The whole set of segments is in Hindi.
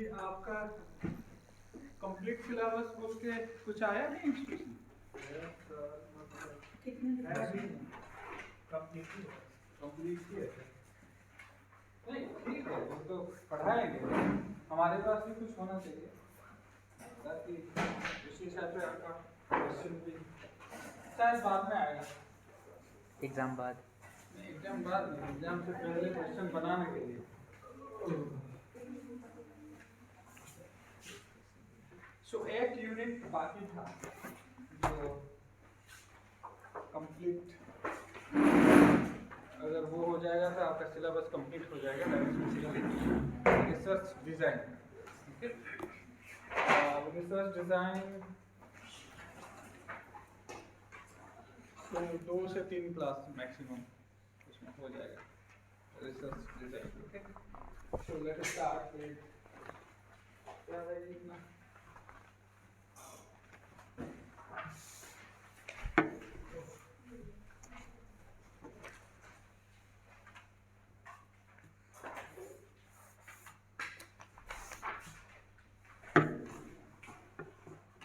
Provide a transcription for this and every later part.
ये आपका कंप्लीट सिलेबस बोल के कुछ आया नहीं इंस्टीट्यूशन? कंप्लीट ही है। नहीं ठीक है, वो तो पढ़ाएंगे, हमारे पास भी कुछ होना चाहिए ताकि उसी हिसाब से आपका क्वेश्चन भी शायद बाद में आएगा। एग्जाम बाद? एग्जाम बाद नहीं, एग्जाम से पहले क्वेश्चन बनाने के लिए। सो एक यूनिट बाकी था जो कंप्लीट, अगर वो हो जाएगा तो आपका सिलेबस कंप्लीट हो जाएगा। रिसर्च डिज़ाइन, रिसर्च डिज़ाइन तो 2 से 3 क्लास मैक्सिमम उसमें हो जाएगा research design. Okay, so let us start with क्या है इतना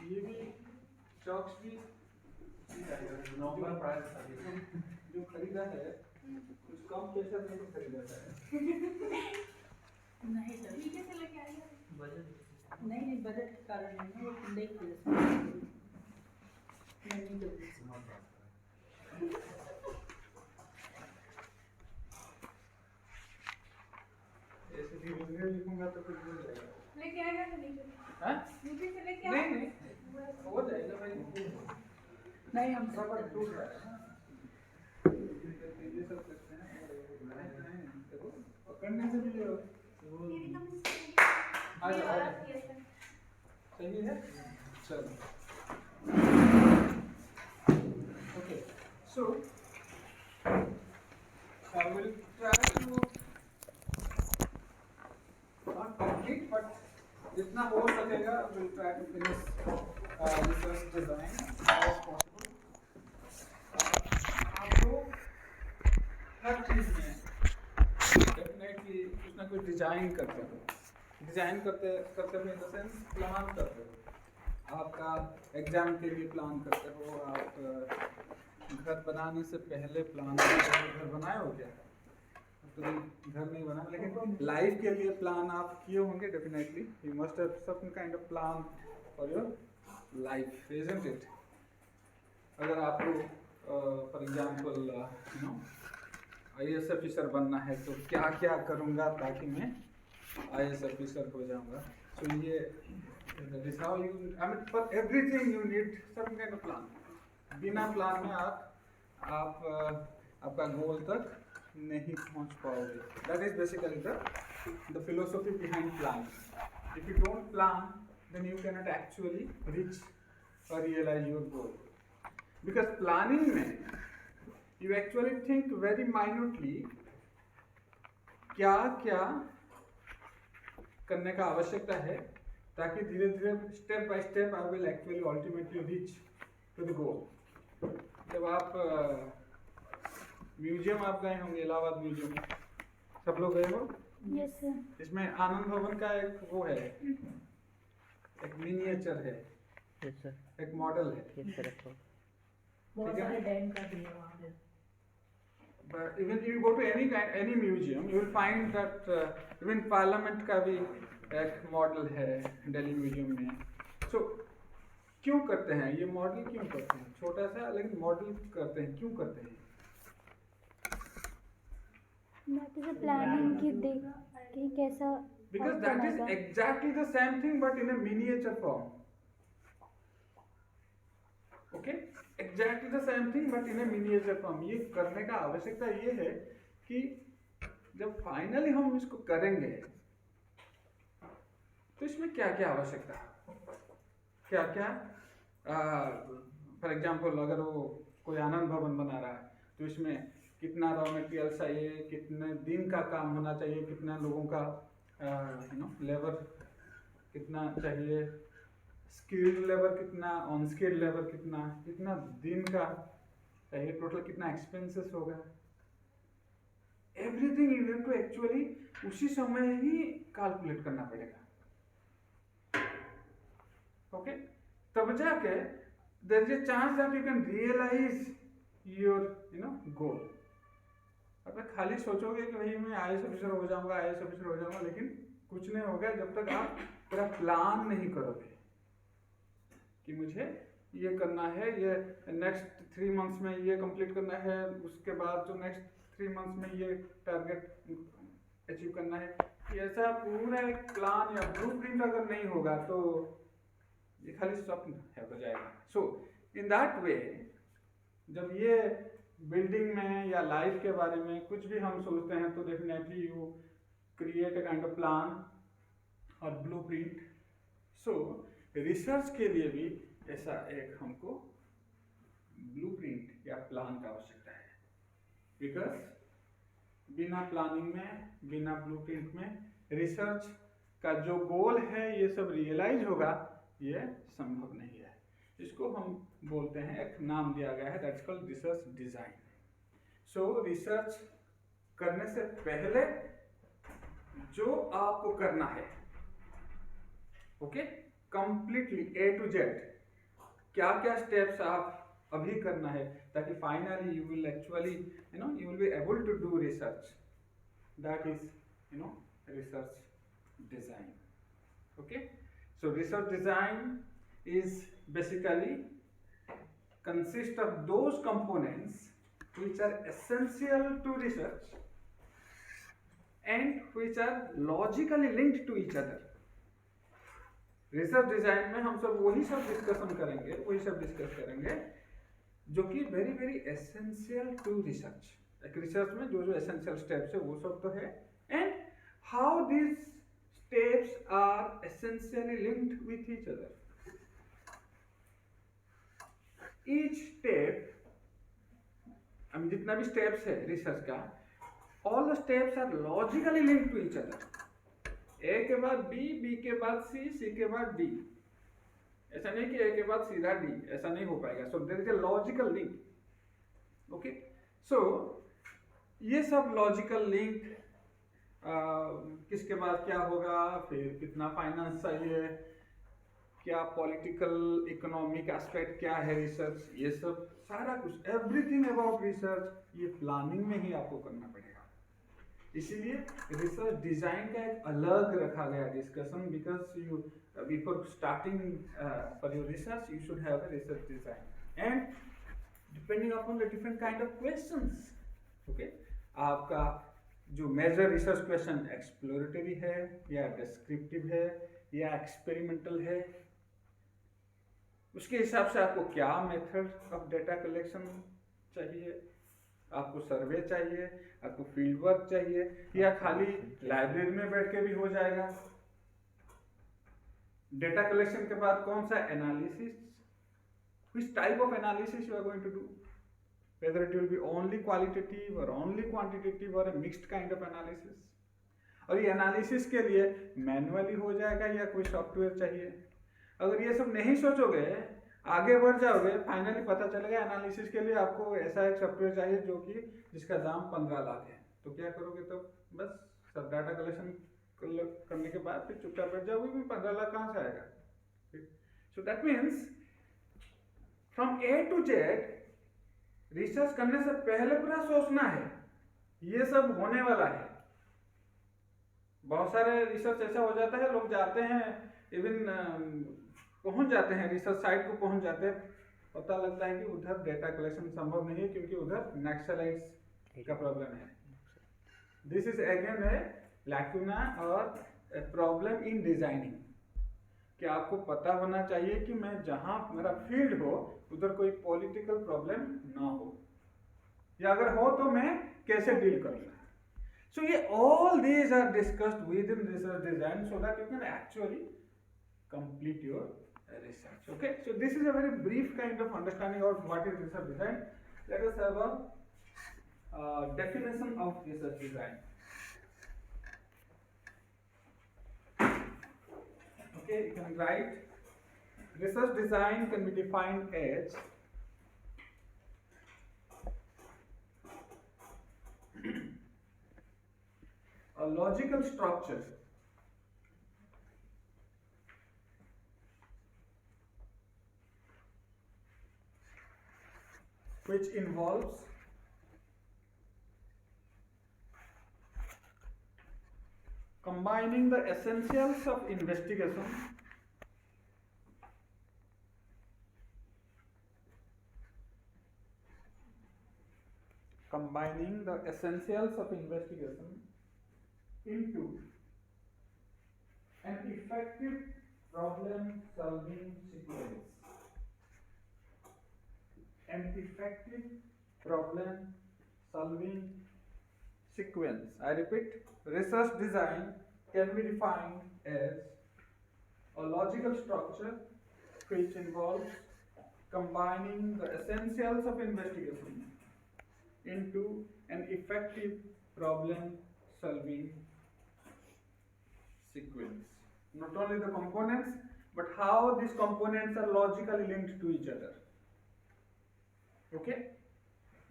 ये भी चॉक्स भी नॉर्मल प्राइस जो खरीदा है कुछ कम पैसा में तो खरीदा है। नहीं सर, ये कैसे लेके आई है? बजट नहीं बजट के कारण नहीं है, वो देख नहीं ऐसे धीरे-धीरे लिखूंगा तो कुछ हो जाएगा। लेके आएगा कि नहीं? हाँ? यूपी से लेके नहीं आएगा? नहीं हो जाएगा भाई। नहीं हम रबर टूट रहा है ना, ये सब करते हैं। देखो पकड़ने से भी जो मेरी तो मिस्टेक आ है। ये जाओ, वाला आ जाओ। किया था। सही है, चलो। Okay, so I will try to not complete, but जितना हो सकेगा I will try to finish research design as possible. आप लोग हर चीज़ में डेफिनेटली कुछ ना कुछ डिजाइन करते हो, डिजाइन करते करते हुए इन द सेंस प्लान करते हो। आपका एग्जाम के लिए प्लान करते हो, आप घर बनाने से पहले प्लान करते हो। घर बनाए हो क्या? तो घर नहीं बना, लेकिन लाइफ के लिए प्लान आप किए होंगे definitely. You must have some kind of plan for your life, isn't it? अगर आपको for example you know IAS officer बनना है तो क्या क्या करूँगा ताकि मैं IAS ऑफिसर हो जाऊँगा। सो ये that is how you, I mean for everything you need some kind of plan. बिना प्लान में आप आपका गोल तक नहीं पहुंच पाओगे। That is basically the philosophy behind planning. If you don't plan, then you cannot actually reach or realize your goal. Because planning में you actually think very minutely क्या क्या करने का आवश्यकता है ताकि धीरे धीरे step by step I will actually ultimately reach to the goal. जब आप म्यूजियम आप गए होंगे, इलाहाबाद म्यूजियम, सब लोग गए हो? Yes sir. इसमें आनंद भवन का एक वो है, एक मिनिएचर है, यस सर, एक मॉडल है। Yes sir. बहुत सारे डैम का भी है वहाँ पे। But even if you go to any museum, you will find that even parliament का भी एक मॉडल है दिल्ली म्यूजियम में। So क्यों करते हैं ये मॉडल? क्यों करते हैं? छोटा सा लेकिन मॉडल करते हैं, क्यों करते हैं? बाकी से प्लानिंग की देख कि कैसा Because that is exactly the same thing but in a miniature form. Okay? Exactly the same thing but in a miniature form. ये करने का आवश्यकता ये है कि जब फाइनली हम इसको करेंगे तो इसमें क्या क्या आवश्यकता है, क्या क्या फॉर एग्जाम्पल अगर वो कोई आनंद भवन बना रहा है तो इसमें कितना रॉ मटेरियल चाहिए, कितने दिन का काम होना चाहिए, कितना लोगों का लेबर कितना चाहिए, स्किल्ड लेबर कितना, ऑन स्किल्ड लेबर कितना, कितना दिन का चाहिए, टोटल कितना एक्सपेंसेस होगा। Everything you have to actually उसी समय ही कैलकुलेट करना पड़ेगा। ओके, तब जाके there is a chance that you can realise your goal. अब खाली सोचोगे कि भाई मैं आईएएस ऑफिसर हो जाऊंगा, आईएएस ऑफिसर हो जाऊंगा, लेकिन कुछ नहीं होगा जब तक आप पूरा प्लान नहीं करोगे कि मुझे ये करना है, ये नेक्स्ट 3 मंथ्स में ये कंप्लीट करना है, उसके बाद जो नेक्स्ट 3 मंथ्स में ये टारगेट अचीव करना है। ऐसा पूरा एक प्लान या ब्लूप्रिंट अगर नहीं होगा तो ये खाली स्वप्न है हो जाएगा। सो इन दैट वे जब ये बिल्डिंग में या लाइफ के बारे में कुछ भी हम सोचते हैं तो definitely you create a kind of plan और ब्लूप्रिंट। सो रिसर्च के लिए भी ऐसा एक हमको ब्लूप्रिंट या प्लान का आवश्यकता है, बिकॉज बिना प्लानिंग में, बिना ब्लूप्रिंट में रिसर्च का जो गोल है ये सब रियलाइज होगा, ये संभव नहीं है। इसको हम बोलते हैं, एक नाम दिया गया है, that's called research design. So research करने से पहले जो आपको करना है, okay, completely A to Z क्या क्या स्टेप्स आप अभी करना है, ताकि finally you will actually you will be able to do research. That is research design. Okay, so research design is basically consist of those components which are essential to research and which are logically linked to each other. Research design में हम सब वही सब डिस्कशन करेंगे, वही सब डिस्कस करेंगे जो कि very very essential to research. एक रिसर्च में जो जो एसेंशियल स्टेप्स है वो सब तो है, and how these steps are essentially linked with each other. Each step, जितना भी स्टेप्स है रिसर्च का, all the steps are logically linked to each other. A के बाद B, B के बाद C, C के बाद D. ऐसा नहीं कि A के बाद सीधा D, ऐसा नहीं हो पाएगा. So there is a logical link. Okay, so ये सब लॉजिकल लिंक किसके बाद क्या होगा, फिर कितना फाइनेंस चाहिए, क्या पॉलिटिकल इकोनॉमिक एस्पेक्ट क्या है रिसर्च, ये सब सारा कुछ एवरीथिंग अबाउट रिसर्च ये प्लानिंग में ही आपको करना पड़ेगा. इसीलिए रिसर्च डिजाइन का एक अलग रखा गया discussion, because you before starting for your research you should have a research design and depending upon the different kind of questions. Okay, आपका जो मेजर रिसर्च क्वेश्चन एक्सप्लोरेटरी है या डिस्क्रिप्टिव है या एक्सपेरिमेंटल है, उसके हिसाब से आपको क्या मेथड ऑफ डेटा कलेक्शन चाहिए, आपको सर्वे चाहिए, आपको फील्ड वर्क चाहिए, या खाली लाइब्रेरी में बैठ के भी हो जाएगा. डेटा कलेक्शन के बाद कौन सा analysis, which type of analysis you are going to do, whether it will be only qualitative or only quantitative or a mixed kind of analysis. और ये एनालिसिस के लिए मैनुअली हो जाएगा या कोई सॉफ्टवेयर चाहिए. अगर ये सब नहीं सोचोगे, आगे बढ़ जाओगे, फाइनली पता चलेगा एनालिसिस के लिए आपको ऐसा एक सॉफ्टवेयर चाहिए जो कि जिसका दाम 15 लाख है. तो क्या करोगे, तो बस सब डाटा कलेक्शन करने के बाद फिर चुपचाप बैठ जाओगे कि 15 लाख कहाँ से आएगा. सो that means from A to Z research करने से पहले पूरा सोचना है ये सब होने वाला है. बहुत सारे रिसर्च ऐसा हो जाता है, लोग जाते हैं, इवन पहुंच जाते हैं, रिसर्च साइट को पहुंच जाते हैं, पता लगता है कि उधर डेटा कलेक्शन संभव नहीं है क्योंकि उधर नक्सलाइट्स का प्रॉब्लम है. This is again A lacuna और प्रॉब्लम इन डिजाइनिंग, कि आपको पता होना चाहिए कि मैं जहां मेरा फील्ड हो उधर कोई पॉलिटिकल प्रॉब्लम ना हो, या अगर हो तो मैं कैसे डील करूंगा. So all these are discussed within research design so that you can actually complete your research. Okay, so this is a very brief kind of understanding of what is research design. Let us have a definition of research design. Okay, you can write research design can be defined as a logical structure which involves combining the essentials of investigation into an effective problem solving sequence. An effective problem solving sequence. I repeat, research design can be defined as a logical structure which involves combining the essentials of investigation into an effective problem solving sequence. Not only the components, but how these components are logically linked to each other. Okay?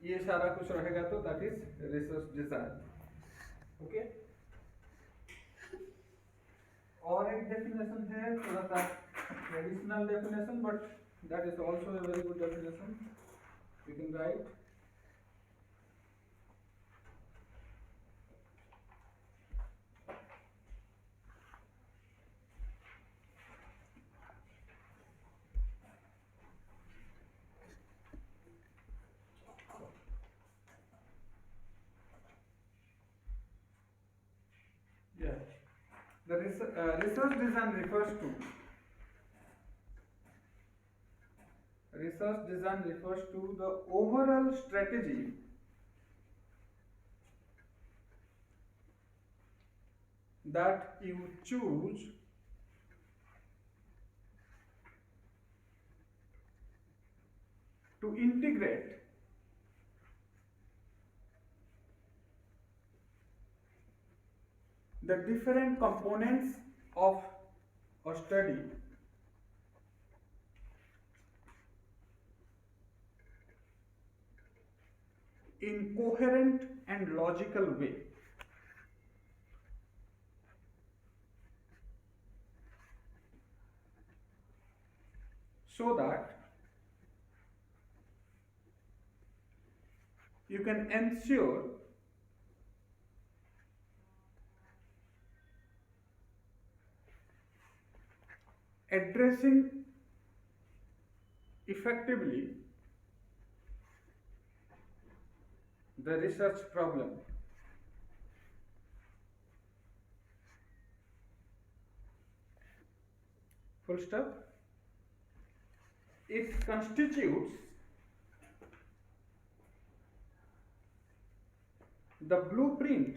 ये सारा कुछ रहेगा तो that is research design. Okay? और एक definition है थोड़ा सा traditional definition, but that is also a very good definition. You can write. The research design refers to the overall strategy that you choose to integrate the different components of a study in coherent and logical way. So that you can ensure addressing effectively the research problem. Full stop. It constitutes the blueprint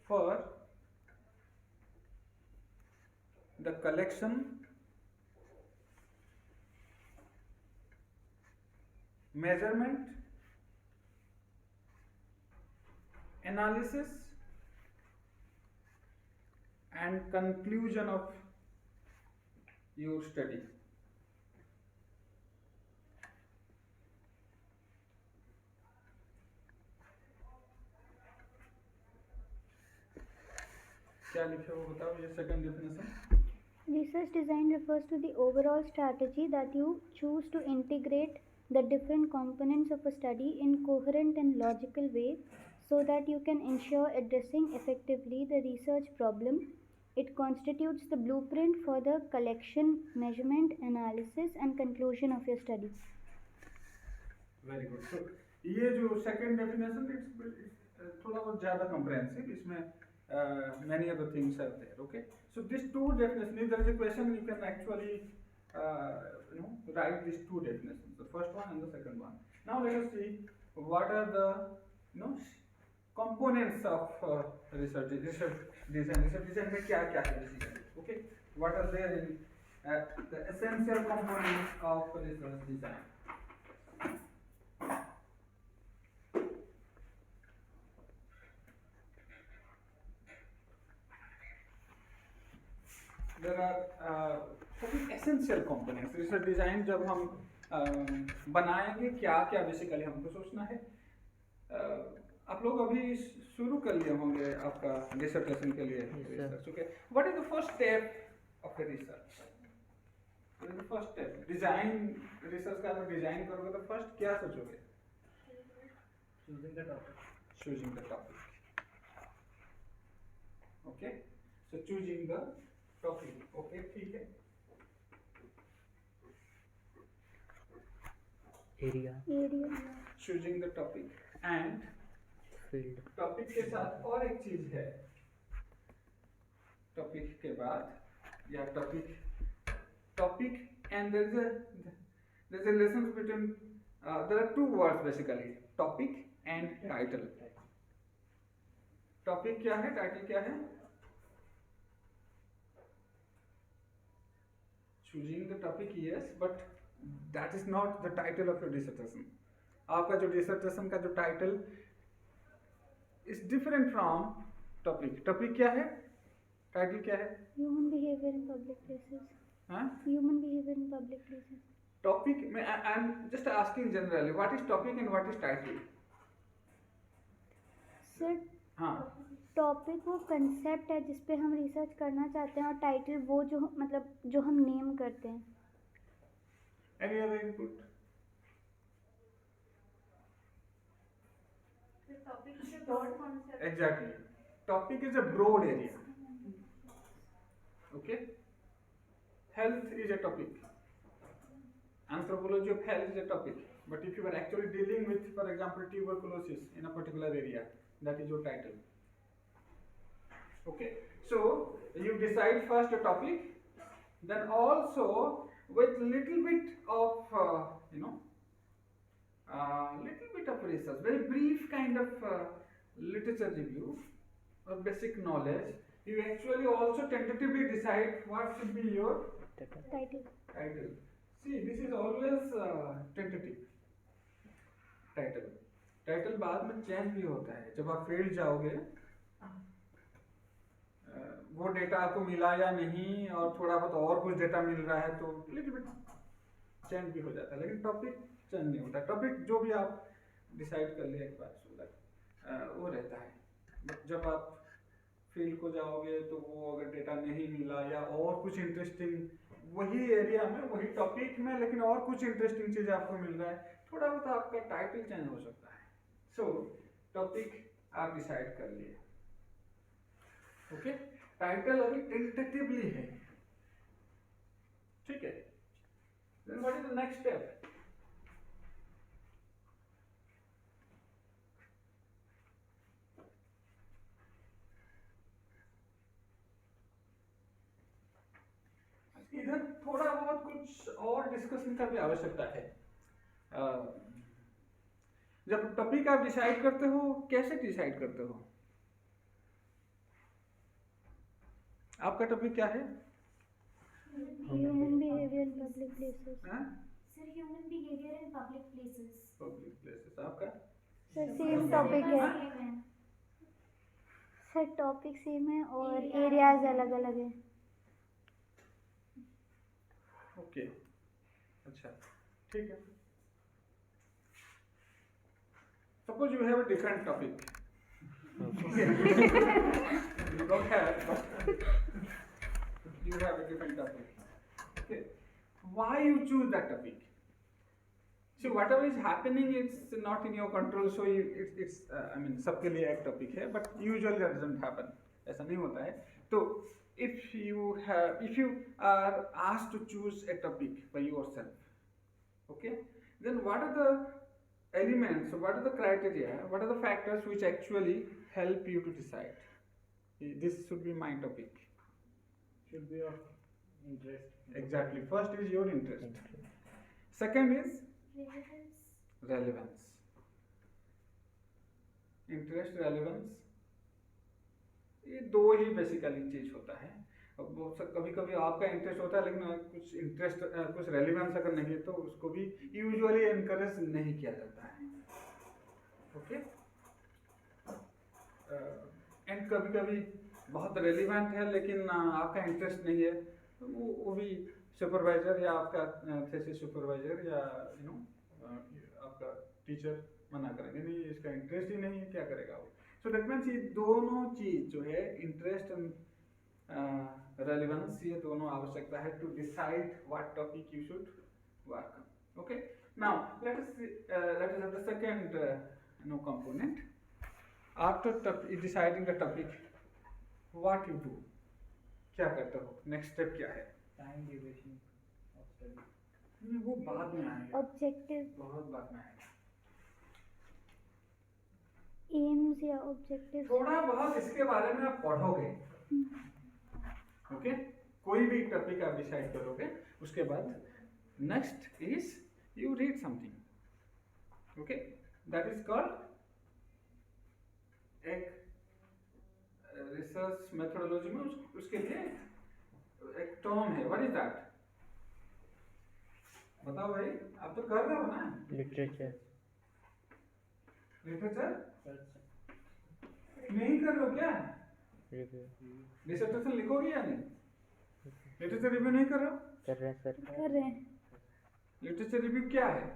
for the collection, measurement, analysis, and conclusion of your study. क्या लिखे हो बताओ ये second definition. Research design refers to the overall strategy that you choose to integrate the different components of a study in coherent and logical way so that you can ensure addressing effectively the research problem. It constitutes the blueprint for the collection, measurement, analysis and conclusion of your study. Very good. So ये जो second definition it's थोड़ा बहुत ज़्यादा comprehensive. इसमें many other things are there. Okay. So these two definitions. If there is a question, you can actually write these two definitions. The first one and the second one. Now let us see what are the components of research design. Research design में क्या क्या है basically. Okay. What are there in the essential components of research design? There are some essential components. Research design जब हम बनाएंगे क्या क्या बेसिकली हमको सोचना है. आप लोग अभी शुरू कर लिए होंगे आपका डिसर्टेशन के लिए research. Okay. What is the first step of the research? First step design research का अगर डिजाइन करोगे तो फर्स्ट क्या सोचोगे? choosing the topic. Okay, so choosing the topic. Okay, ठीक है. area, choosing the topic and field, topic के साथ और एक चीज है. topic के बाद या topic and there's a relation between there are two words basically, topic and title. Topic क्या है, टाइटल क्या है? Choosing the topic yes, but that is not the title of your dissertation. आपका जो डिसर्टेशन का जो title is different from topic. Topic क्या है, टाइटल क्या है? Human behaviour in public places. हाँ, human behaviour in public places. Topic में I am just asking generally what is topic and what is title. Sir, हाँ, टॉपिक वो कंसेप्ट है जिस पे हम रिसर्च करना चाहते हैं और टाइटल वो जो मतलब जो हम नेम करते हैं. Any other input? Exactly. Topic is a broad area. Okay. Health is a topic. Anthropology of health is a topic. But if you are actually dealing with, for example, tuberculosis in a particular area, that is your title. Okay. So you decide first a topic, then also with little bit of little bit of research, very brief kind of literature review or basic knowledge, you actually also tentatively decide what should be your title. title. See, this is always tentative. Title बाद में चेंज भी होता है. जब आप फील्ड जाओगे, वो डेटा आपको मिला या नहीं और थोड़ा बहुत और कुछ डेटा मिल रहा है तो लिटिल बिट चेंज भी हो जाता है, लेकिन टॉपिक चेंज नहीं होता. टॉपिक जो भी आप डिसाइड कर ले एक बार वो रहता है. जब आप फील्ड को जाओगे तो वो अगर डेटा नहीं मिला या और कुछ इंटरेस्टिंग वही एरिया में वही टॉपिक में लेकिन और कुछ इंटरेस्टिंग चीज आपको मिल रहा है, थोड़ा बहुत आपका टाइटल चेंज हो सकता है. सो टॉपिक आप डिसाइड कर लिए. ओके, टाइटल अभी टेंटेटिवली है. ठीक है. Then what is the next step? इधर थोड़ा बहुत कुछ और डिस्कशन का भी आवश्यकता है. जब टॉपिक आप डिसाइड करते हो, कैसे डिसाइड करते हो? आपका टॉपिक क्या है? Human behaviour in public places. Sir, human behavior in public places. Public places. आपका? सर सेम टॉपिक है. सर टॉपिक सेम है और एरियाज अलग अलग है. ओके, अच्छा, ठीक है. Suppose you have a different topic. You don't have, but you have a different topic. Okay, why you choose that topic? See, whatever is happening, it's not in your control. So it's I mean, सबके लिए एक टॉपिक है, but usually that doesn't happen. ऐसा नहीं होता है. तो if you are asked to choose a topic by yourself, okay, then what are the elements, what are the criteria, what are the factors which actually help you to decide this should be my topic? Should be of interest. Exactly. First is your interest. Second is relevance. Interest, relevance, ये दो ही बेसिकली चीज होता है. कभी कभी आपका इंटरेस्ट होता है लेकिन कुछ इंटरेस्ट कुछ रेलिवेंस अगर नहीं है तो उसको भी यूजुअली एनकरेज नहीं किया जाता है. ओके, एंड कभी कभी बहुत रेलिवेंट है लेकिन आपका इंटरेस्ट नहीं है तो वो भी सुपरवाइजर या आपका थीसिस सुपरवाइजर या आपका टीचर मना करेंगे, नहीं इसका इंटरेस्ट ही नहीं है, क्या करेगा वो. सो दैट मीन्स ये दोनों चीज जो है इंटरेस्ट एंड रेलिवेंस, ये दोनों आवश्यकता है to decide what topic you should work on. Okay, now let us have the second component. After deciding the topic, what you do, क्या करते हो, नेक्स्ट स्टेप क्या है? Time duration of study. वो बाद में आएगा, Objective, बहुत बाद में आएगा. aims या objectives. थोड़ा बहुत इसके बारे में आप पढ़ोगे. ओके, कोई भी टॉपिक आप डिसाइड करोगे, उसके बाद next is you read something. Okay, that is called एक रिसर्च मेथोडोलॉजी में उसके लिए एक टर्म है. What is that? बताओ भाई, आप तो कर रहे हो ना लिटरेचर. लिटरेचर नहीं कर रहे हो क्या? रिव्यू डिसर्टेशन लिखोगे या नहीं? लिटरेचर रिव्यू नहीं कर रहे हो? कर रहे हैं सर. कर रहे हैं. लिटरेचर रिव्यू क्या है?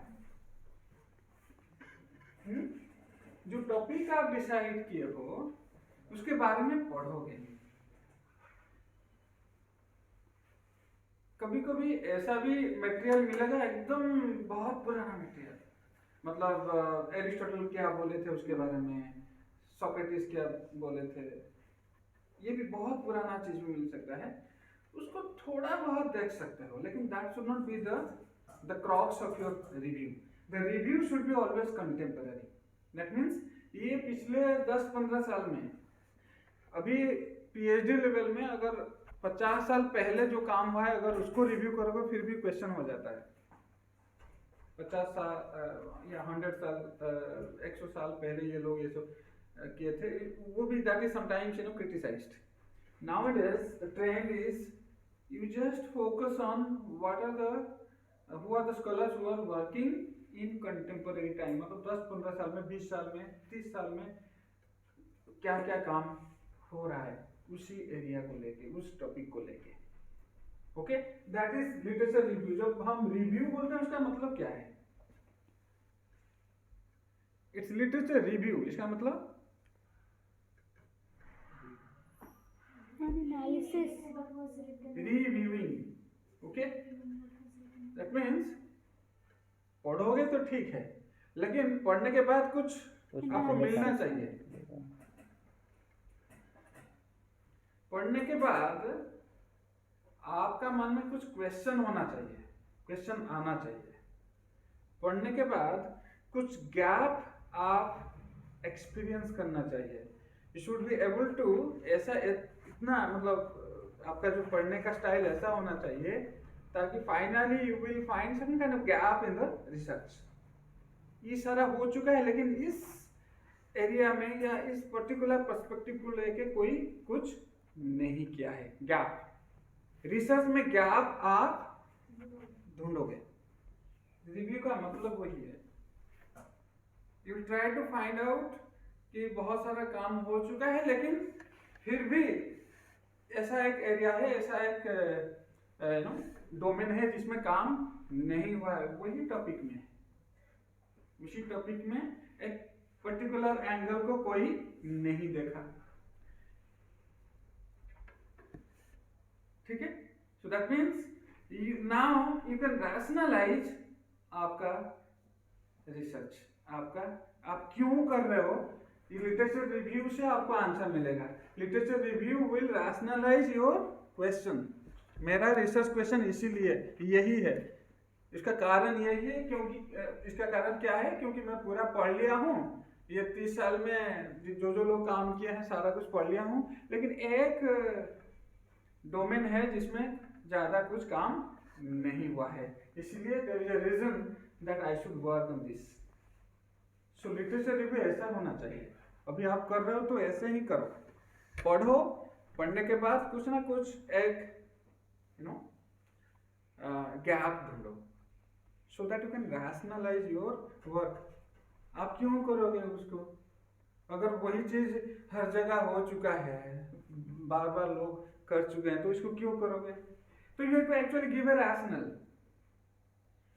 जो टॉपिक आप डिसाइड किए हो उसके बारे में पढ़ोगे. कभी कभी ऐसा भी मटेरियल मिलेगा, एकदम बहुत पुराना मटेरियल, मतलब एरिस्टोटल क्या बोले थे उसके बारे में, सोक्रेटिस क्या बोले थे, ये भी बहुत पुराना चीज भी मिल सकता है. उसको थोड़ा बहुत देख सकते हो, लेकिन that should not be the Crocs of your review. The review should be always contemporary. That means ये पिछले 10-15 साल में, अभी पीएचडी लेवल में अगर 50 साल पहले जो काम हुआ है अगर उसको रिव्यू करोगे फिर भी क्वेश्चन हो जाता है. 50 साल या 100 साल 100 साल पहले ये लोग ये सब किए थे, वो भी that is sometimes criticised. Nowadays the trend is you just focus on who are the scholars who are working in contemporary time. मतलब 10-15 साल में, 20 साल में, 30 साल में क्या क्या काम हो रहा है उसी एरिया को लेके, उस टॉपिक को लेके. Okay, that is literature review. जब हम रिव्यू बोलते हैं उसका मतलब क्या है? It's literature review. इसका मतलब An analysis. What was written? Reviewing. Okay, that means पढ़ोगे तो ठीक है, लेकिन पढ़ने के बाद कुछ आपको मिलना चाहिए. पढ़ने के बाद आपका मन में कुछ क्वेश्चन होना चाहिए, क्वेश्चन आना चाहिए. पढ़ने के बाद कुछ गैप आप एक्सपीरियंस करना चाहिए. You should be able to, ऐसा इतना मतलब आपका जो पढ़ने का स्टाइल ऐसा होना चाहिए ताकि finally you will find some kind of gap in the research. ये सारा हो चुका है, लेकिन इस एरिया में या इस पर्टिकुलर पर्सपेक्टिव को लेके कोई कुछ नहीं किया है. गैप, रिसर्च में गैप आप ढूंढोगे. रिव्यू का मतलब वही है. You try to find out कि बहुत सारा काम हो चुका है, लेकिन फिर भी ऐसा एक एरिया है, ऐसा एक डोमेन है जिसमें काम नहीं हुआ है. वही टॉपिक में, उसी टॉपिक में एक पर्टिकुलर एंगल को कोई नहीं देखा. ठीक है? So that means now you can rationalize आपका रिसर्च, आपका आप क्यों कर रहे हो. ये लिटरेचर रिव्यू से आपको आंसर मिलेगा. Literature review will rationalize your question. मेरा रिसर्च क्वेश्चन इसीलिए यही है, इसका कारण यही है, क्योंकि इसका कारण क्या है, क्योंकि मैं पूरा पढ़ लिया हूँ. ये 30 साल में जो लोग काम किए हैं सारा कुछ पढ़ लिया हूँ, लेकिन एक डोमेन है जिसमें ज़्यादा कुछ काम नहीं हुआ है, इसलिए there is a reason that I should work on this. So literature review ऐसा होना चाहिए. अभी आप कर रहे हो तो ऐसे ही करो, पढ़ो, पढ़ने के बाद कुछ ना कुछ एक गैप ढूंढो, so that you can rationalize your work. आप क्यों करोगे उसको? अगर वही चीज हर जगह हो चुका है, बार बार लोग कर चुके हैं, तो इसको क्यों करोगे? तो you have to actually give a rational.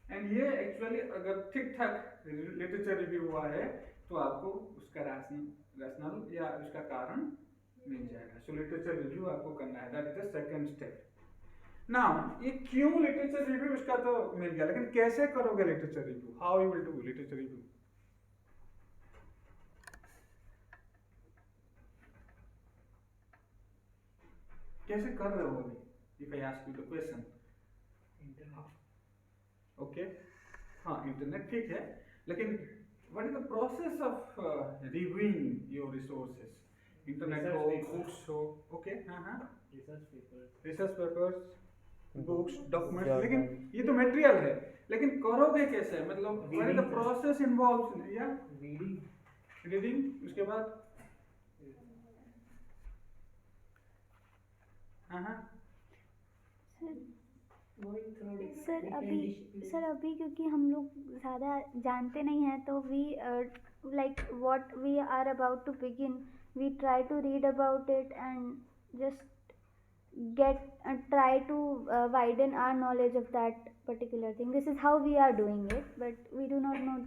And ये एक्चुअली अगर ठीक ठाक लिटरेचर रिव्यू हुआ है तो आपको उसका रैशनल या उसका कारण मिल जाएगा। सो लिटरेचर रिव्यू आपको करना है, that is the second step. Now ये क्यों लिटरेचर रिव्यू, इसका तो मिल गया, लेकिन कैसे करोगे literature review, how you will do literature review? कैसे कर रहे हो अभी? If I ask you the question, okay, हाँ इंटरनेट ठीक है, लेकिन what is the process of reviewing your resources? Internet हो, बुक्स हो, ओके, हाँ, रिसर्च पेपर्स, बुक्स, डॉक्यूमेंट्स, लेकिन ये तो मटेरियल है, लेकिन करोगे कैसे? मतलब what is the process involved? या रीडिंग, उसके बाद हाँ सर अभी क्योंकि हम लोग ज़्यादा जानते नहीं हैं, तो we like what we are about to begin, we try to read about it and just get try to widen our knowledge of that particular thing. This is how we are doing it, but we do not know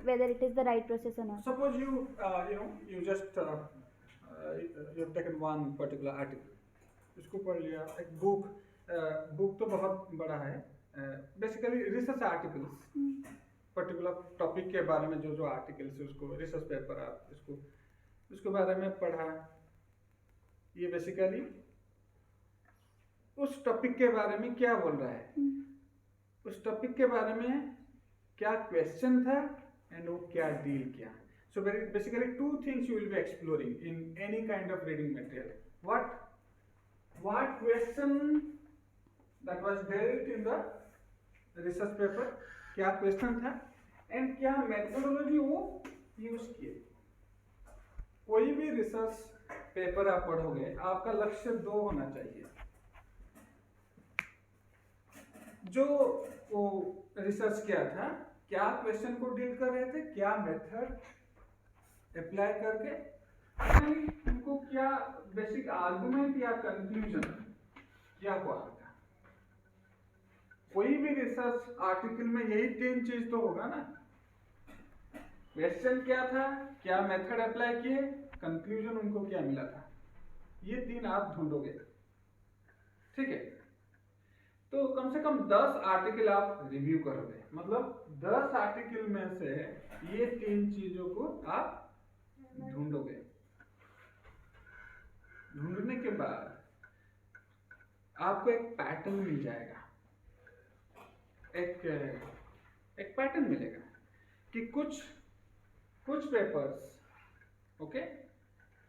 whether it is the right process or not. Suppose you you just you have taken one particular article, इसको पढ़ लिया, एक बुक तो बहुत बड़ा है, basically research articles, particular topic के बारे में जो आर्टिकल्स है उसको रिसर्च पेपर आप उसके बारे में पढ़ा, ये बेसिकली उस टॉपिक के बारे में क्या बोल रहा है, उस टॉपिक के बारे में क्या क्वेश्चन था एंड वो क्या डील किया. So basically two things you will be exploring in any kind of reading material. What question that was dealt in the research paper, क्या क्वेश्चन था एंड क्या मेथोडोलॉजी वो यूज किए. कोई भी रिसर्च पेपर आप पढ़ोगे आपका लक्ष्य दो होना चाहिए. जो वो रिसर्च किया था क्या क्वेश्चन को डील कर रहे थे, क्या मेथड अप्लाई करके उनको क्या बेसिक आर्गुमेंट या कंक्लूजन क्या हुआ था. कोई भी रिसर्च आर्टिकल में यही तीन चीज तो होगा ना, क्वेश्चन क्या था, क्या मेथड अप्लाई किए, कंक्लूजन उनको क्या मिला था. ये तीन आप ढूंढोगे, ठीक है. तो कम से कम 10 आर्टिकल आप रिव्यू करोगे, मतलब 10 आर्टिकल में से ये तीन चीजों को आप ढूंढोगे. ढूंढने के बाद आपको एक पैटर्न मिल जाएगा, एक पैटर्न मिलेगा कि कुछ पेपर्स, ओके,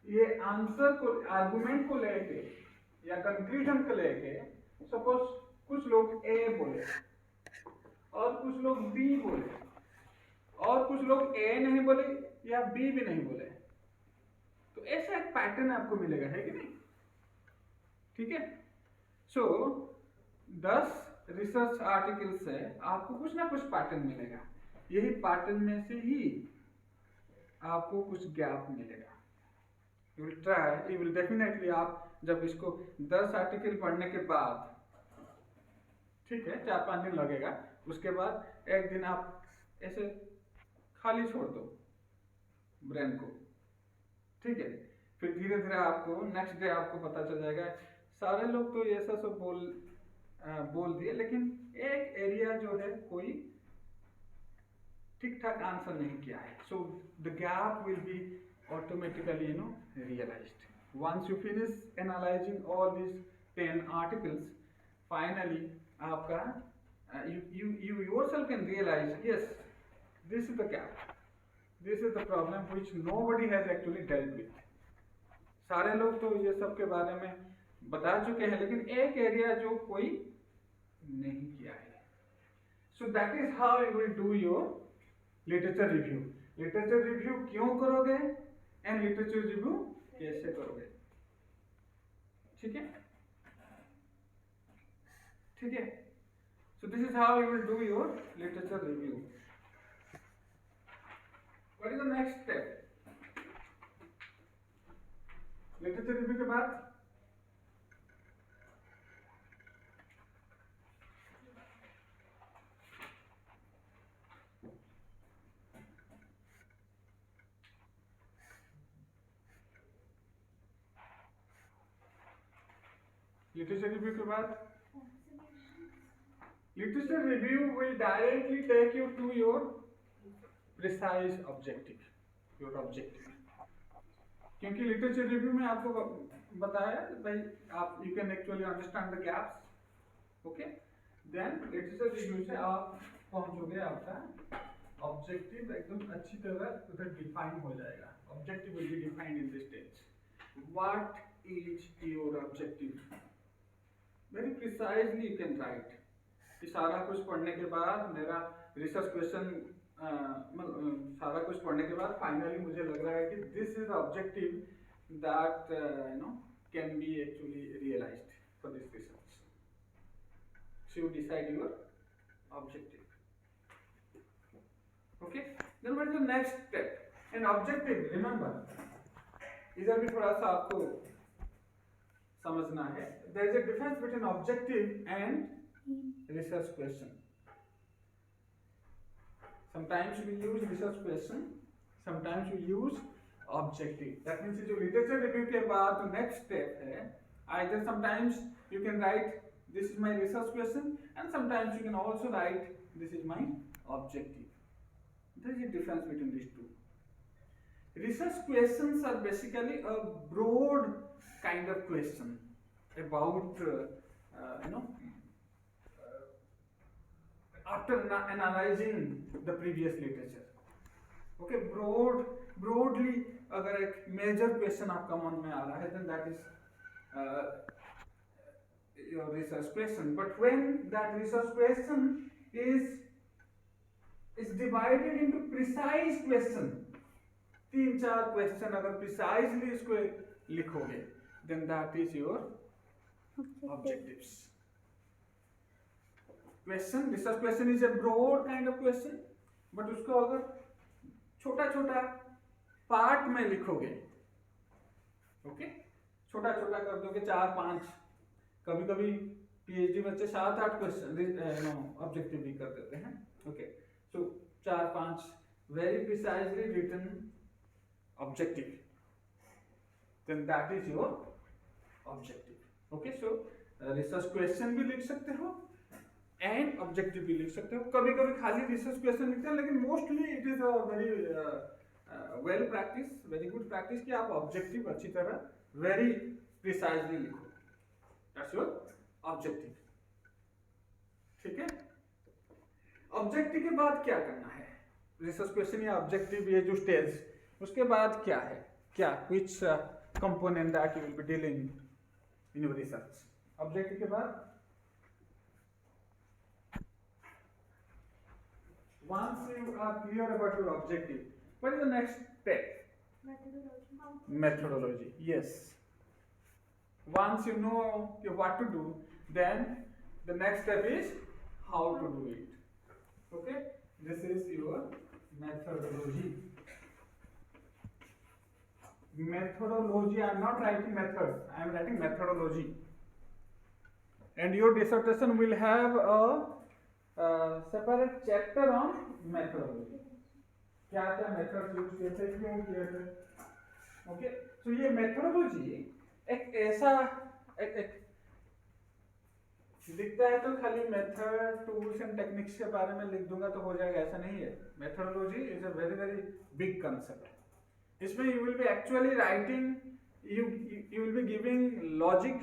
ये आंसर को, आर्गुमेंट को लेके या कंक्लूजन को लेके, सपोज कुछ लोग ए बोले और कुछ लोग बी बोले और कुछ लोग ए नहीं बोले या बी भी नहीं बोले, तो ऐसा एक पैटर्न आपको मिलेगा, है कि नहीं, ठीक है. सो 10 रिसर्च आर्टिकल से आपको कुछ ना कुछ पैटर्न मिलेगा. यही पैटर्न में से ही आपको कुछ गैप मिलेगा. You will try, you will definitely, आप जब इसको 10 आर्टिकल पढ़ने के बाद, ठीक है, 4-5 दिन लगेगा, उसके बाद एक दिन आप ऐसे खाली छोड़ दो ब्रेन को, ठीक है. फिर धीरे धीरे आपको नेक्स्ट डे आपको पता चल जाएगा सारे लोग तो ऐसा सब बोल दिए, लेकिन एक एरिया जो है कोई ठीक ठाक आंसर नहीं किया है. So the gap will be automatically realized. Once you finish analyzing all these 10 articles, finally आपका you yourself can realize, yes, this is the gap, this is the problem which nobody has actually dealt with. सारे लोग तो ये सब के बारे में बता चुके हैं, लेकिन एक एरिया जो कोई नहीं किया है. So that is how you will do your literature review. Literature review क्यों करोगे एंड लिटरेचर रिव्यू कैसे करोगे, ठीक है, ठीक है. So this is how you will do your literature review. What is the next step? Literature review के बाद लिटरेचर रिव्यू के बाद literature review will directly take you to your precise objective, your objective. क्योंकि लिटरेचर रिव्यू में आपको बताया भाई आप you can actually understand the gaps, okay. Then literature review से आप पहुंचोगे, आपका ऑब्जेक्टिव एकदम अच्छी तरह उधर डिफाइन हो जाएगा। Objective will be defined in this stage. What is your objective, very precisely you can write. कि सारा कुछ पढ़ने के बाद मेरा रिसर्च क्वेश्चन सारा कुछ पढ़ने के बाद फाइनली मुझे लग रहा है कि this is objective that can be actually realized for this research. So you decide your objective, okay. Then what is the next step in objective. Remember, इधर भी थोड़ा सा आपको समझना है। There is a difference between objective and research question. Sometimes we use research question, sometimes we use objective. That means जो literature review के बाद next step है, either sometimes you can write this is my research question and sometimes you can also write this is my objective. There is a difference between these two. Research questions are basically a broad kind of question about after analyzing the previous literature, okay, broadly अगर एक major question आपका मन में आ रहा है then that is your research question. But when that research question is divided into precise question, 3-4 question अगर precisely इसको लिखोगे then that is your objectives. Question, research question is a broad kind of question, but उसको अगर छोटा छोटा पार्ट में लिखोगे, ओके, छोटा छोटा कर दोगे 4-5, कभी कभी पीएचडी बच्चे 7-8 क्वेश्चन ऑब्जेक्टिव भी कर देते हैं, okay. So 4-5 very precisely written objective, then that is your objective, okay. So research question भी लिख सकते हो एंड ऑब्जेक्टिव भी लिख सकते हो। कभी कभी खाली रिसर्च क्वेश्चन लिखते हैं, लेकिन mostly it is a very well practice, very good practice कि आप ऑब्जेक्टिव अच्छी तरह वेरी प्रिसाइजली लिखो। दैट्स योर ऑब्जेक्टिव, ठीक है। ऑब्जेक्टिव के बाद क्या करना है, रिसर्च क्वेश्चन या ऑब्जेक्टिव ये जो स्टेज, उसके बाद क्या है, क्या विच component that you will be dealing in your research. Objective के बाद once you are clear about your objective, what is the next step? Methodology. Yes. Once you know what to do, then the next step is how to do it. Okay? This is your methodology. Methodology, I am not writing methods, I am writing methodology. And your dissertation will have a separate chapter on methodology. क्या क्या मेथड्स यूज किए थे, क्यों किए थे, ओके। तो ये मेथोडोलॉजी एक ऐसा एक दिखता है तो खाली मेथड टूल्स एंड टेक्निक्स के बारे में लिख दूंगा तो हो जाएगा, ऐसा नहीं है। Methodology is a very very big concept. इसमें you will be actually writing, you will be giving logic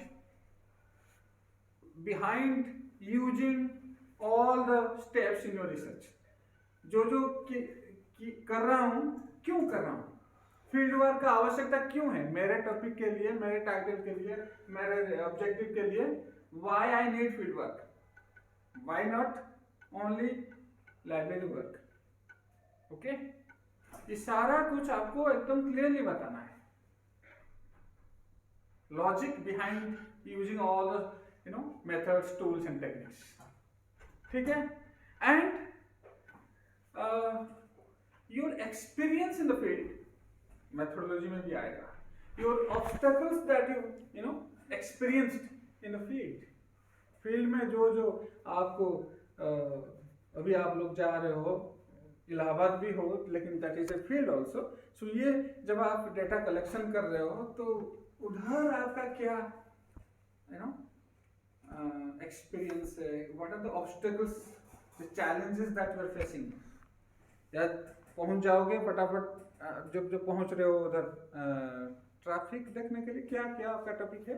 behind using all the steps in your research. जो कर रहा हूँ, क्यों कर रहा हूँ, फील्ड वर्क का आवश्यकता क्यों है मेरे टॉपिक के लिए, मेरे टाइटल के लिए, मेरे ऑब्जेक्टिव के लिए। why I need field work, why not only library work, okay। ये सारा कुछ आपको एकदम क्लियरली बताना है, logic behind using all the methods, tools and techniques, ठीक है। And your experience in the field, methodology में भी आएगा। Your obstacles that you experienced in the field में जो आपको अभी आप लोग जा रहे हो, इलाहाबाद भी हो, लेकिन that is a field also. So ये जब आप डेटा कलेक्शन कर रहे हो तो उधर आपका क्या एक्सपीरियंस है, what are the obstacles, the challenges that you are facing. या पहुंच जाओगे फटाफट, जब पहुंच रहे हो उधर ट्रैफिक देखने के लिए, क्या क्या आपका टॉपिक है?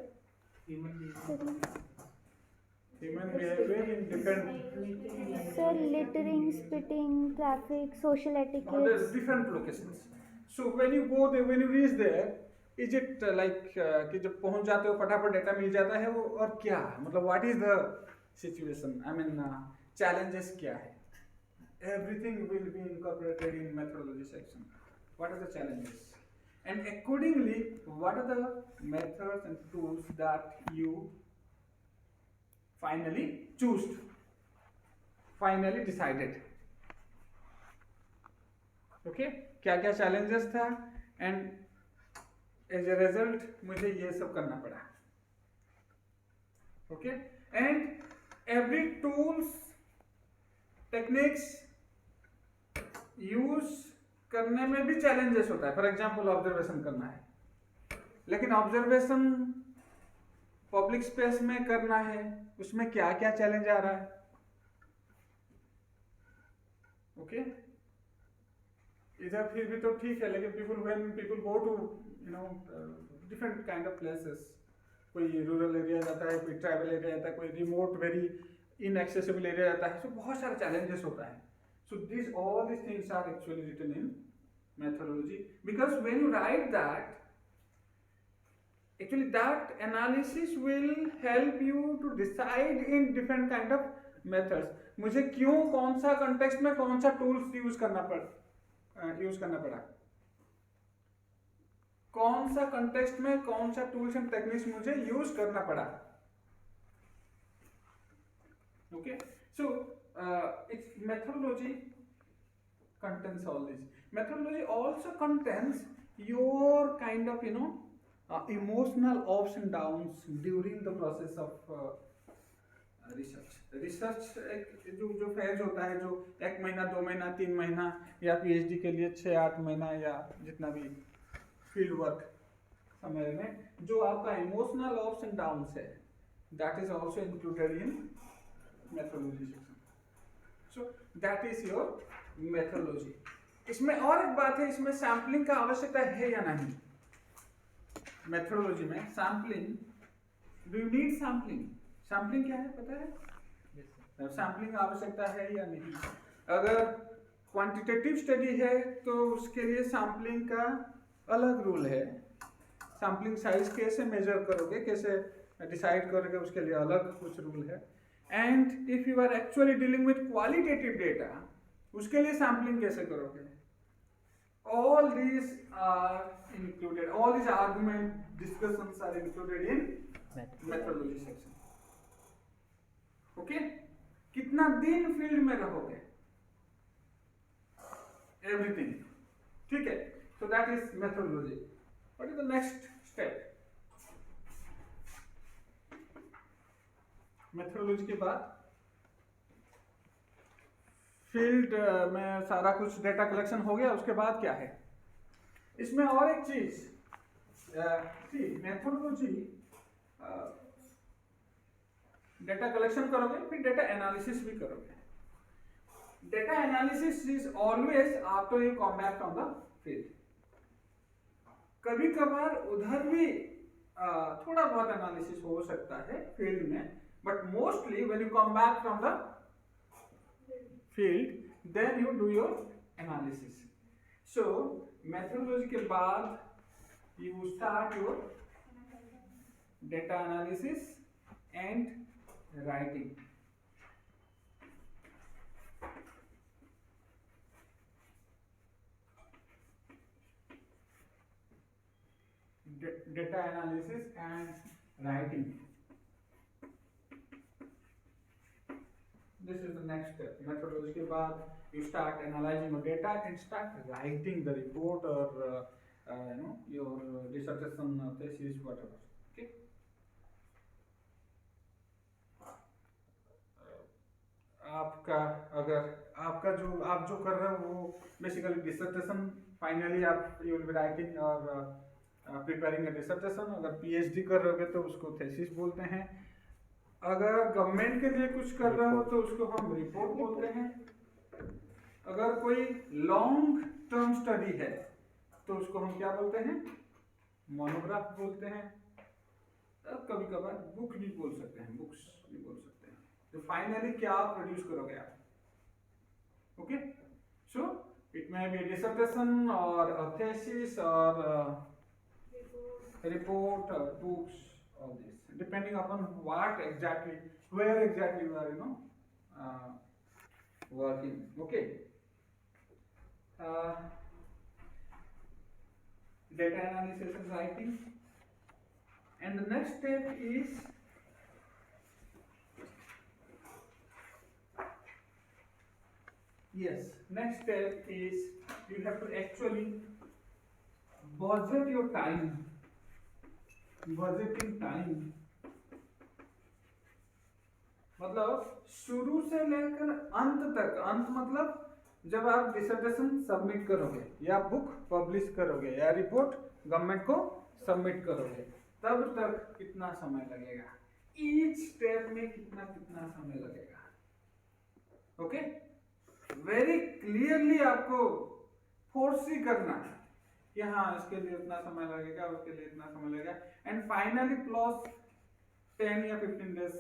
Human behaviour in different Sir, littering, spitting, traffic, social etiquette. there's different locations. So when you go there, when you reach there, is it कि जब पहुंच जाते हो फटाफट डेटा मिल जाता है वो, और क्या मतलब what is the situation, I mean challenges क्या है? Everything will be incorporated in methodology section. What are the challenges? And accordingly, what are the methods and tools that you finally choose, finally decided? Okay? क्या क्या challenges था, and as a result मुझे ये सब करना पड़ा. Okay? And every tools, techniques use करने में भी चैलेंजेस होता है. फॉर एग्जाम्पल ऑब्जर्वेशन करना है, लेकिन ऑब्जर्वेशन पब्लिक स्पेस में करना है, उसमें क्या क्या चैलेंज आ रहा है? ओके, इधर फिर भी तो ठीक है, लेकिन when people go to different kind of places, कोई रूरल एरिया जाता है, कोई ट्राइबल एरिया जाता है, कोई रिमोट वेरी इनएक्सेसिबल एरिया जाता है, तो बहुत सारे चैलेंजेस होता है. So all these things are actually written in methodology, because when you write that, actually that analysis will help you to decide in different kind of methods. मुझे क्यों, कौन सा context में कौन सा tools यूज करना पड़ा, कौन सा context में कौन सा tools and techniques मुझे यूज करना पड़ा. Okay, so its methodology contains all this. Methodology also contains your kind of emotional ups and downs during the process of research. एक जो फेज होता है, जो 1 महीना 2 महीना 3 महीना या PhD के लिए 6-8 महीना या जितना भी फील्ड वर्क समय में जो आपका इमोशनल अप्स एंड डाउन्स है, that is also included in methodology section. So that is your methodology. इसमें और एक बात है, इसमें सैम्पलिंग का आवश्यकता है या नहीं? मेथोडोलॉजी में sampling, do you need sampling? Sampling क्या है पता है? सैम्पलिंग आवश्यकता है या नहीं? अगर क्वांटिटेटिव स्टडी है तो उसके लिए सैम्पलिंग का अलग रूल है. सैम्पलिंग साइज कैसे मेजर करोगे, कैसे डिसाइड करोगे, उसके लिए अलग कुछ रूल है. And if you are actually dealing with qualitative data, उसके लिए सैम्पलिंग कैसे करोगे? All these are included. All these argument discussions are included in methodology section. Okay? कितना दिन फील्ड में रहोगे? Everything. ठीक है? So that is methodology. What is the next step? Methodology के बाद फील्ड में सारा कुछ डेटा कलेक्शन हो गया, उसके बाद क्या है? इसमें और एक चीज, मेथोडोलॉजी डेटा कलेक्शन करोगे, फिर डेटा एनालिसिस भी करोगे. Data analysis is always after you come back from the field. कभी कभार उधर भी थोड़ा बहुत एनालिसिस हो सकता है फील्ड में, but mostly when you come back from the field, then you do your analysis. So methodology के बाद you start your data analysis and writing. Data analysis and writing. This is the next step. Methodology के बाद you start analyzing your data and start writing the report or your dissertation or thesis, whatever. Okay. आपका अगर आपका जो आप जो कर रहे हो वो बेसिकली डिसर्टेशन, फाइनली आप यू विल बी राइटिंग और प्रिपेयरिंग अ डिसर्टेशन. अगर PhD कर रहे हो तो उसको थेसिस बोलते हैं. अगर गवर्नमेंट के लिए कुछ कर रहे हो तो उसको हम रिपोर्ट बोलते हैं। अगर कोई लॉन्ग टर्म स्टडी है तो उसको हम क्या बोलते हैं, मोनोग्राफ बोलते हैं। कभी कभार बुक भी बोल सकते हैं, बुक्स भी बोल सकते हैं। तो फाइनली क्या प्रोड्यूस करोगे आप, okay. So it may be dissertation और थीसिस और report or books, all this, depending upon what exactly, where exactly you are, working, okay. Data analysis and writing, and the next step is next step is you have to actually budget your time. Budgeting time मतलब शुरू से लेकर अंत तक, अंत मतलब जब आप डिसर्टेशन सबमिट करोगे या बुक पब्लिश करोगे या रिपोर्ट गवर्नमेंट को सबमिट करोगे, तब तक कितना समय लगेगा, ईच स्टेप में कितना कितना समय लगेगा, ओके। वेरी क्लियरली आपको फोर्स ही करना है कि हाँ इसके लिए इतना समय लगेगा, उसके लिए इतना समय लगेगा, एंड फाइनली प्लस 10 या 15 डेज,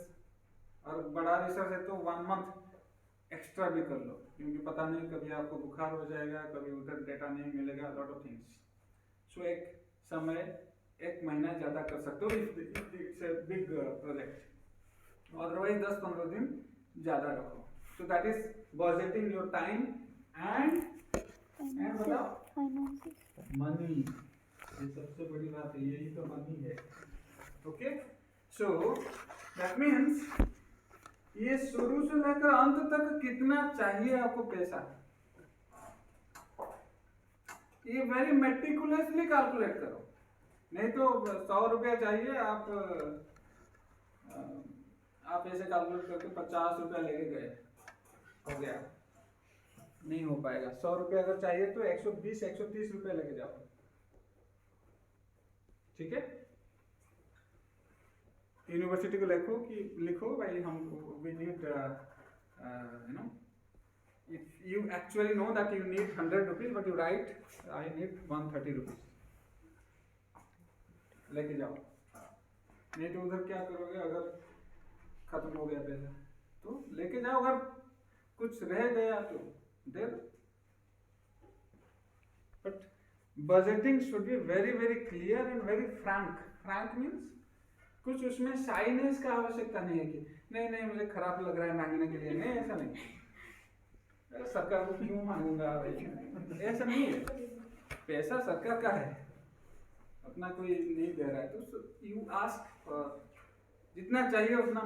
और बड़ा रिसर्च है तो 1 मंथ एक्स्ट्रा भी कर लो, क्योंकि पता नहीं कभी आपको बुखार हो जाएगा, कभी उधर डेटा नहीं मिलेगा, लॉट ऑफ थिंग्स। सो एक समय 1 महीना ज़्यादा कर सकते हो it's a big project, otherwise 10-15 दिन ज़्यादा रखो। So that is budgeting your time and बताओ मनी, ये सबसे बड़ी बात है, यही तो मनी है, ओके। सो दैट मीन्स ये शुरू से लेकर अंत तक कितना चाहिए आपको पैसा, ये वेरी मेटिकुलसली कैलकुलेट करो, नहीं तो 100 रुपया चाहिए आप ऐसे कैलकुलेट करके 50 रुपया लेके गए, हो गया, नहीं हो पाएगा। 100 रुपये अगर चाहिए तो 120-130 रुपये लेके जाओ, ठीक है। यूनिवर्सिटी को लिखो भाई हमको we need if you actually know that you need 100 rupees but you write I need 130 rupees, लेके जाओ। नहीं तो उधर क्या करोगे, अगर खत्म हो गया पैसा तो लेके जाओ, अगर कुछ रह गया तो दे दो। But budgeting should be very very clear and very Frank. Frank means कुछ उसमें शाइनेस का आवश्यकता नहीं है कि नहीं मुझे खराब लग रहा है मांगने के लिए, नहीं, ऐसा नहीं। सरकार को क्यों मांगूंगा भाई, ऐसा नहीं है। पैसा सरकार का है, अपना कोई नहीं दे रहा है, तो यू आस्क जितना चाहिए उतना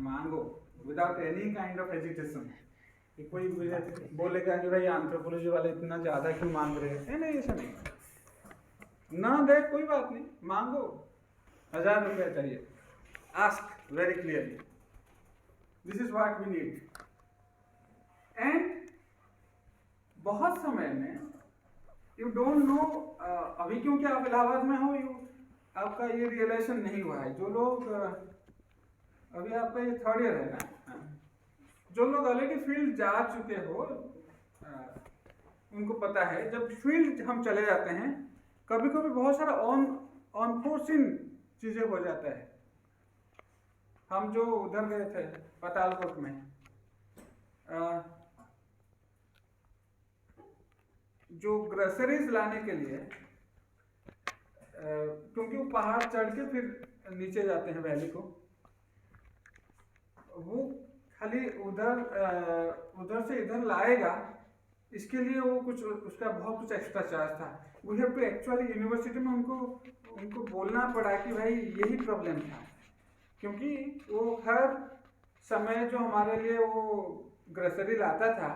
मांगो without any kind of hesitation. कोई मुझे बोलेगा कि भाई एंथ्रोपोलॉजी वाले इतना ज्यादा क्यों मांग रहे हैं, नहीं ऐसा नहीं। ना दे कोई बात नहीं, मांगो, 1000 रुपया चाहिए, ask very clearly, this is what we need. And बहुत समय में यू डोंट नो, अभी क्योंकि आप इलाहाबाद में हो, आपका ये रियलाइजेशन नहीं हुआ है। जो लोग अभी आपका ये 3rd ईयर है ना, जो लोग ऑलरेडी फील्ड जा चुके हो उनको पता है, जब फील्ड हम चले जाते हैं कभी कभी बहुत सारा अनफोर्सिन चीजें हो जाता है। हम जो उधर गए थे पतालकोट में, जो ग्रोसरीज लाने के लिए, क्योंकि वो पहाड़ चढ़ के फिर नीचे जाते हैं वैली को, वो खाली उधर से इधर लाएगा, इसके लिए वो कुछ उसका बहुत कुछ एक्स्ट्रा चार्ज था। We have to actually university में उनको बोलना पड़ा कि भाई यही प्रॉब्लम था, क्योंकि वो हर समय जो हमारे लिए वो ग्रोसरी लाता था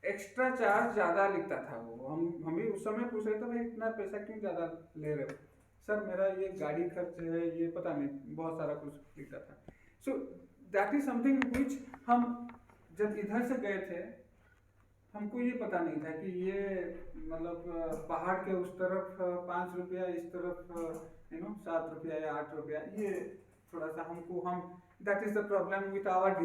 एक्स्ट्रा चार्ज ज़्यादा लिखता था। वो हम भी उस समय पूछ रहे थे भाई इतना पैसा क्यों ज़्यादा ले रहे हो? सर मेरा ये गाड़ी खर्च है, ये पता नहीं बहुत सारा कुछ लिखता था। So that is something which हम जब इधर से गए थे हमको ये पता नहीं था कि ये मतलब पहाड़ के उस तरफ 5 रुपया, इस तरफ 7 रुपया या 8 रुपया, ये थोड़ा सा हम that is the problem with our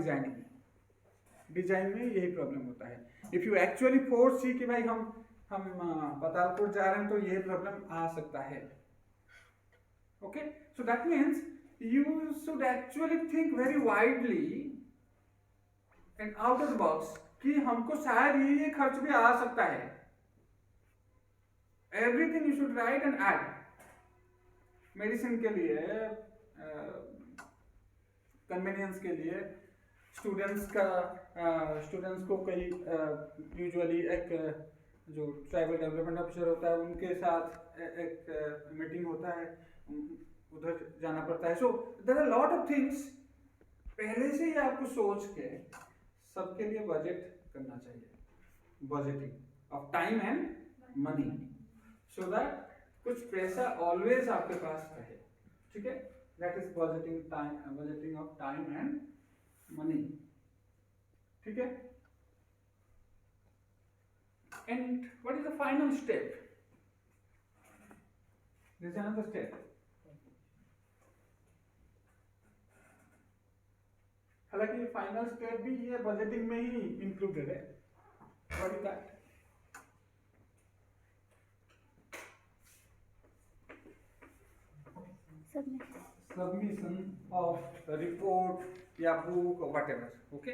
design में यही प्रॉब्लम होता है. If you actually forcefully कि भाई हम पातालकोट जा रहे हैं तो ये प्रॉब्लम आ सकता है. Okay, so that means you should actually think very widely and out of the box कि हमको शायद ये खर्च भी आ सकता है. Everything you should write and add. Medicine के लिए, कन्वीनियंस के लिए, स्टूडेंट्स को कई यूजुअली एक जो ट्राइबल डेवलपमेंट ऑफिसर होता है उनके साथ एक मीटिंग होता है, उधर जाना पड़ता है. So there are lot of things पहले से ही आपको सोच के सबके लिए बजट करना चाहिए. Budgeting of time and money, so that कुछ पैसा ऑलवेज आपके पास रहे. ठीक है, that is budgeting of time and money. ठीक है, and what is the final step? This is another step. हालांकि फाइनल स्टेप भी ये बजटिंग में ही इंक्लूडेड है. What is that? Submission of report या बुक और व्हाटएवर. ओके,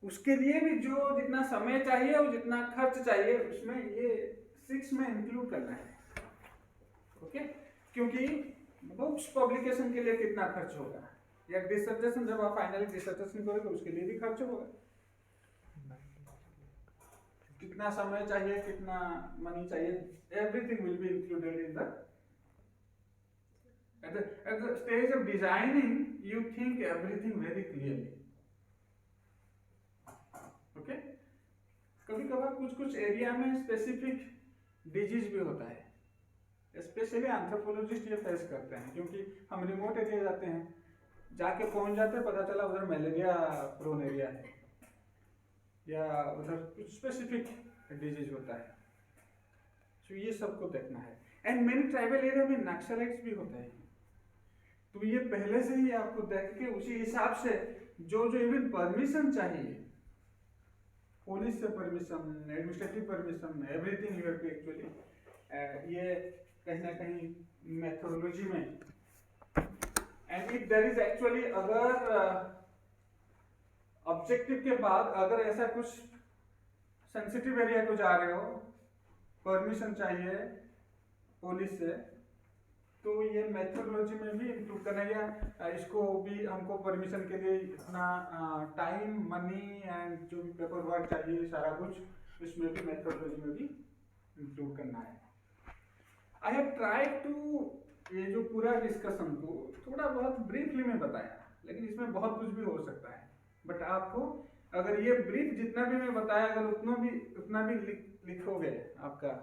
उसके लिए भी जो जितना समय चाहिए और जितना खर्च चाहिए उसमें ये 6 में इंक्लूड करना है. ओके, क्योंकि बुक्स पब्लिकेशन के लिए कितना खर्च होगा, या डिसर्टेशन जब आप फाइनली डिसर्टेशन करोगे उसके लिए भी खर्च होगा. कितना समय चाहिए, कितना मनी चाहिए, everything will be included in the at the stage of designing. You think everything very clearly. Okay, कभी कभार कुछ एरिया में स्पेसिफिक डिजीज भी होता है, स्पेशली एंथ्रोपोलॉजिस्ट ये फेस करते हैं, क्योंकि हम रिमोट एरिया जाते हैं, जाके पहुंच जाते हैं, पता चला उधर मलेरिया प्रोन एरिया है या उधर कुछ स्पेसिफिक डिजीज होता है. तो ये सबको देखना है. एंड मेनी ट्राइबल एरिया में नक्सलाइट्स भी होते हैं, तो ये पहले से ही आपको देख के उसी हिसाब से जो इवन परमिशन चाहिए, पुलिस से permission, administrative permission, everything you have to actually ये कहीं ना कहीं मेथोडोलॉजी में. And if there is actually अगर ऑब्जेक्टिव के बाद अगर ऐसा कुछ सेंसिटिव एरिया को जा रहे हो, परमिशन चाहिए पुलिस से, तो ये मेथोडोलॉजी में भी इंक्लूड करना, या इसको भी हमको परमिशन के लिए इतना टाइम, मनी एंड जो भी पेपर वर्क चाहिए सारा कुछ इसमें भी मेथोडोलॉजी में भी इंक्लूड करना है. आई हैव ट्राइड टू ये जो पूरा डिस्कशन को थोड़ा बहुत ब्रीफली में बताया, लेकिन इसमें बहुत कुछ भी हो सकता है. बट आपको अगर ये ब्रीफ जितना भी मैं बताया अगर उतना भी लिखोगे आपका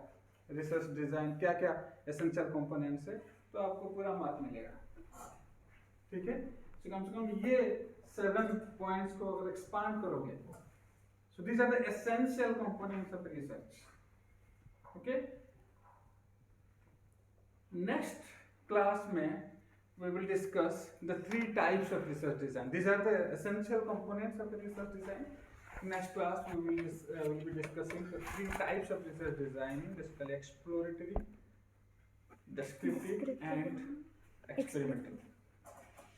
रिसर्च डिजाइन क्या क्या एसेंशियल कंपोनेंट्स है, तो आपको पूरा मार्क मिलेगा. ठीक है, तो कम से कम ये 7 पॉइंट्स को अगर एक्सपांड करोगे, so these are the essential components of research. Okay, next class में we will discuss the 3 types of research design. These are the essential components of the research design. Next class we will be discussing the 3 types of research design, basically exploratory, descriptive and experimental.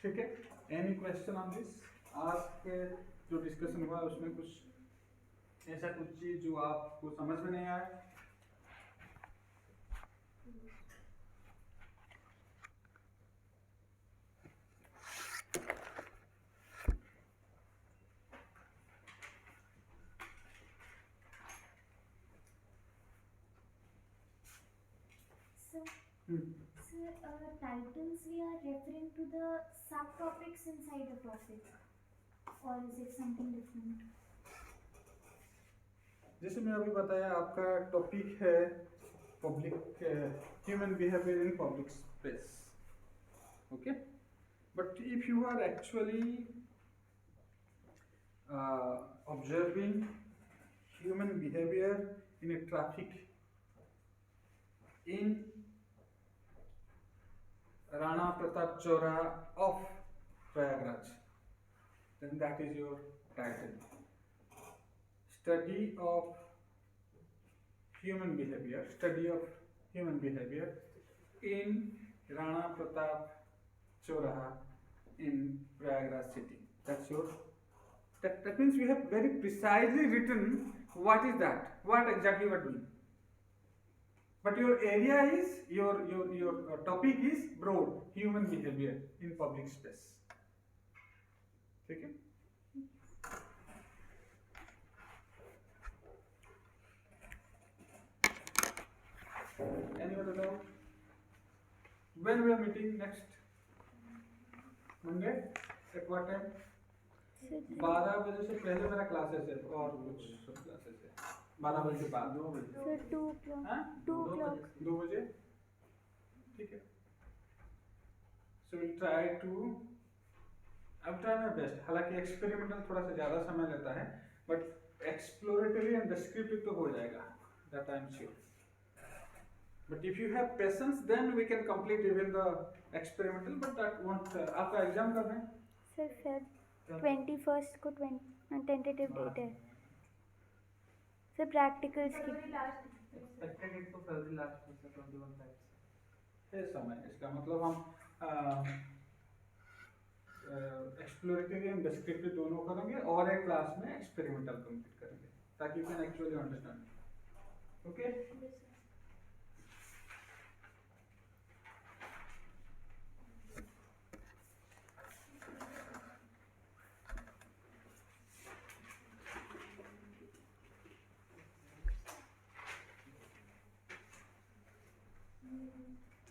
ठीक है, any question on this? आज के जो डिस्कशन हुआ उसमें कुछ ऐसा कुछ चीज जो आपको समझ में नहीं आया? Titles we are referring to the subtopics inside a topic, or is it something different? जैसे मैं अभी बताया आपका टॉपिक है public human behaviour in public space. Okay, but if you are actually observing human behaviour in a traffic in Rana Pratap Chowraha of Prayagraj. Then that is your title. Study of human behavior. Study of human behavior in Rana Pratap Chowraha in Prayagraj city. That's your. That means we have very precisely written what is that, what exactly what mean. But your area is your topic is broad, human behavior in public space. Okay? Any other doubt? When we are meeting next? Monday? At what time? 12 बजे से पहले मेरा क्लासेस है और कुछ सब क्लासेस है 12 बजे के बाद 2 बजे Sir, 2 o'clock. हाँ 2 o'clock. 2 बजे ठीक है so we'll try to I'll try my best हालांकि एक्सपेरिमेंटल थोड़ा सा ज़्यादा समय लेता है but एक्सप्लोरेटरी एंड डिस्क्रिप्टिव तो हो जाएगा that I'm sure but if you have patience then we can complete even the experimental but that won't आपका एग्जाम कब है Sir, Feb 21st को टेंटेटिव डेट है. Sir, practicals की. Expected it to February last week, 21 types. है समय इसका मतलब हम एक्सप्लोरेटरी एंड डिस्क्रिप्टिव दोनों करेंगे और एक क्लास में एक्सपेरिमेंटल कंप्लीट करेंगे ताकि you can actually understand okay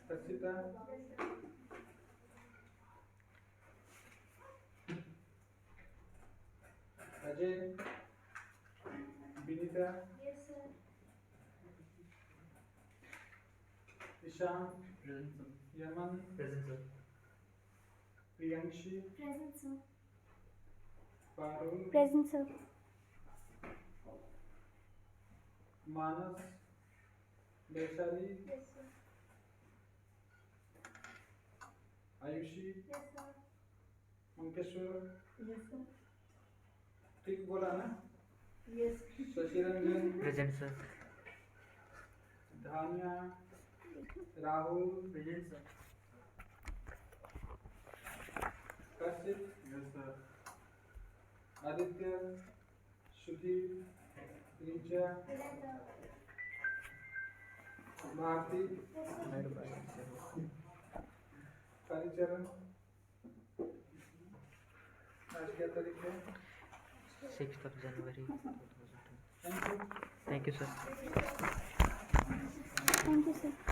Sachita Ajay Binita Yes, sir. Ishan Present, sir. Yaman Present, sir. Priyanshi Present, sir. Parul Present, sir. Manas Vaishali Yes, sir. Ayushi Yes, sir. Mankeshwar Yes, sir. ठीक बोला ना Yes. Shashiranjan Present, sir. धान्या Rahul Present, sir. Kashyap Yes, sir. Aditya Sudhir Richa Present, sir. Bharti Yes, sir. Kalicharan आज क्या तारीख है 6th of January 2002. Thank you Thank you, sir. Thank you, sir.